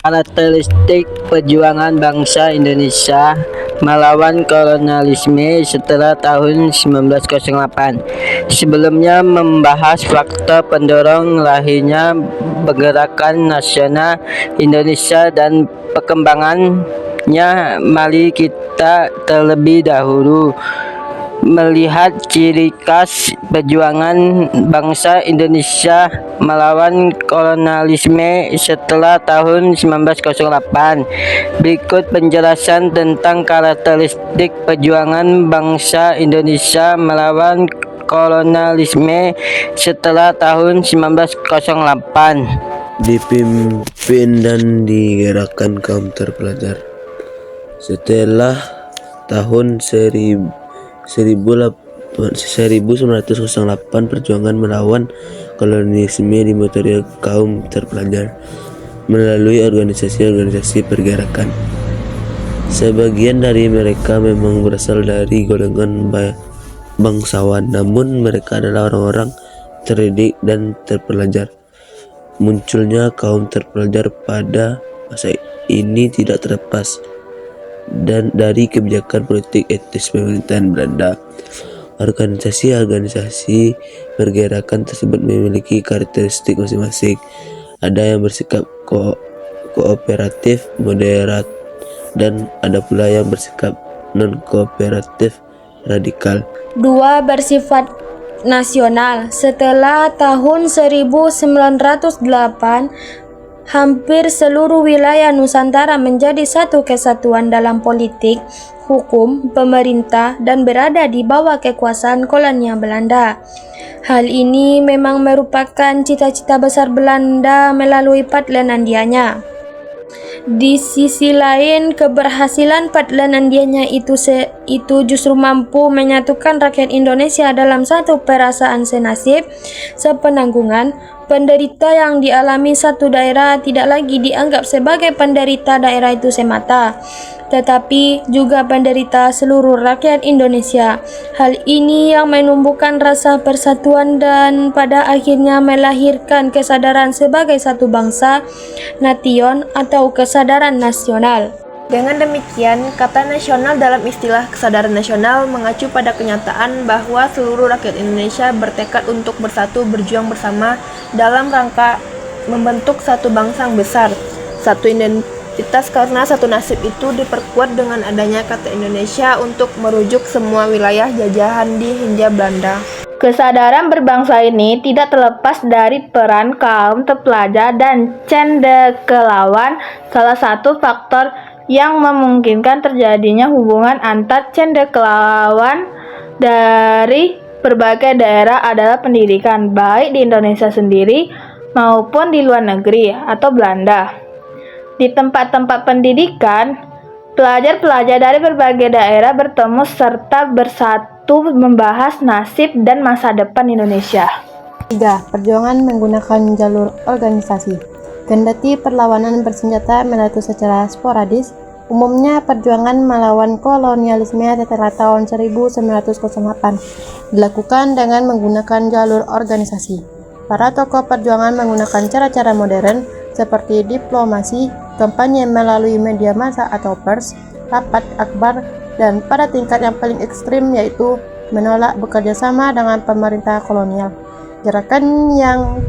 Karakteristik perjuangan bangsa Indonesia melawan kolonialisme setelah tahun 1908. Sebelumnya membahas faktor pendorong lahirnya Gerakan Nasional Indonesia dan perkembangannya, mari kita terlebih dahulu melihat ciri khas perjuangan bangsa Indonesia melawan kolonialisme setelah tahun 1908. Berikut penjelasan tentang karakteristik perjuangan bangsa Indonesia melawan kolonialisme setelah tahun 1908. Dipimpin dan digerakkan kaum terpelajar. Setelah tahun 1908, perjuangan melawan kolonialisme dimotori kaum terpelajar melalui organisasi-organisasi pergerakan. Sebagian dari mereka memang berasal dari golongan bangsawan, namun mereka adalah orang-orang terdidik dan terpelajar. Munculnya kaum terpelajar pada masa ini tidak terlepas dan dari kebijakan politik etis pemerintahan Belanda. Organisasi-organisasi pergerakan tersebut memiliki karakteristik masing-masing. Ada yang bersikap kooperatif, moderat, dan ada pula yang bersikap non-kooperatif, radikal. Dua, bersifat nasional. Setelah tahun 1908, hampir seluruh wilayah Nusantara menjadi satu kesatuan dalam politik, hukum, pemerintah, dan berada di bawah kekuasaan kolonial Belanda. Hal ini memang merupakan cita-cita besar Belanda melalui Portlandianya. Di sisi lain, keberhasilan Portlandianya itu justru mampu menyatukan rakyat Indonesia dalam satu perasaan senasib, sepenanggungan. Penderita yang dialami satu daerah tidak lagi dianggap sebagai penderita daerah itu semata, tetapi juga penderita seluruh rakyat Indonesia. Hal ini yang menumbuhkan rasa persatuan dan pada akhirnya melahirkan kesadaran sebagai satu bangsa, nation, atau kesadaran nasional. Dengan demikian, kata nasional dalam istilah kesadaran nasional mengacu pada kenyataan bahwa seluruh rakyat Indonesia bertekad untuk bersatu berjuang bersama dalam rangka membentuk satu bangsa yang besar, satu identitas, karena satu nasib itu diperkuat dengan adanya kata Indonesia untuk merujuk semua wilayah jajahan di Hindia Belanda. Kesadaran berbangsa ini tidak terlepas dari peran kaum terpelajar dan cendekiawan, salah satu faktor yang memungkinkan terjadinya hubungan antar cendekiawan dari berbagai daerah adalah pendidikan, baik di Indonesia sendiri maupun di luar negeri atau Belanda. Di tempat-tempat pendidikan, pelajar-pelajar dari berbagai daerah bertemu serta bersatu membahas nasib dan masa depan Indonesia. 3. Perjuangan menggunakan jalur organisasi. Kendati perlawanan bersenjata meletus secara sporadis, umumnya perjuangan melawan kolonialisme setelah tahun 1908 dilakukan dengan menggunakan jalur organisasi. Para tokoh perjuangan menggunakan cara-cara modern seperti diplomasi, kampanye melalui media massa atau pers, rapat akbar, dan pada tingkat yang paling ekstrim yaitu menolak bekerja sama dengan pemerintah kolonial. Gerakan yang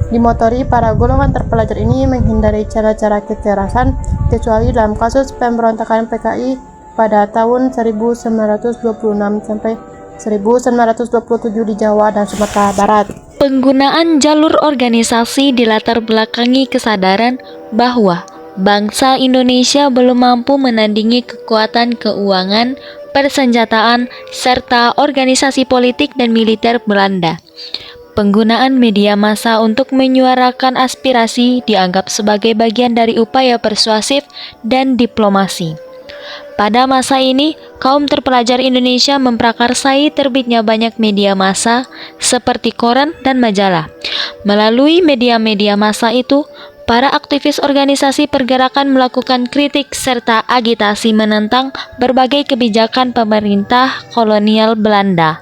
dimotori para golongan terpelajar ini menghindari cara-cara kekerasan, kecuali dalam kasus pemberontakan PKI pada tahun 1926 sampai 1927 di Jawa dan Sumatera Barat. Penggunaan jalur organisasi dilatar belakangi kesadaran bahwa bangsa Indonesia belum mampu menandingi kekuatan keuangan, persenjataan, serta organisasi politik dan militer Belanda. Penggunaan media massa untuk menyuarakan aspirasi dianggap sebagai bagian dari upaya persuasif dan diplomasi. Pada masa ini, kaum terpelajar Indonesia memprakarsai terbitnya banyak media massa seperti koran dan majalah. Melalui media-media massa itu, para aktivis organisasi pergerakan melakukan kritik serta agitasi menentang berbagai kebijakan pemerintah kolonial Belanda.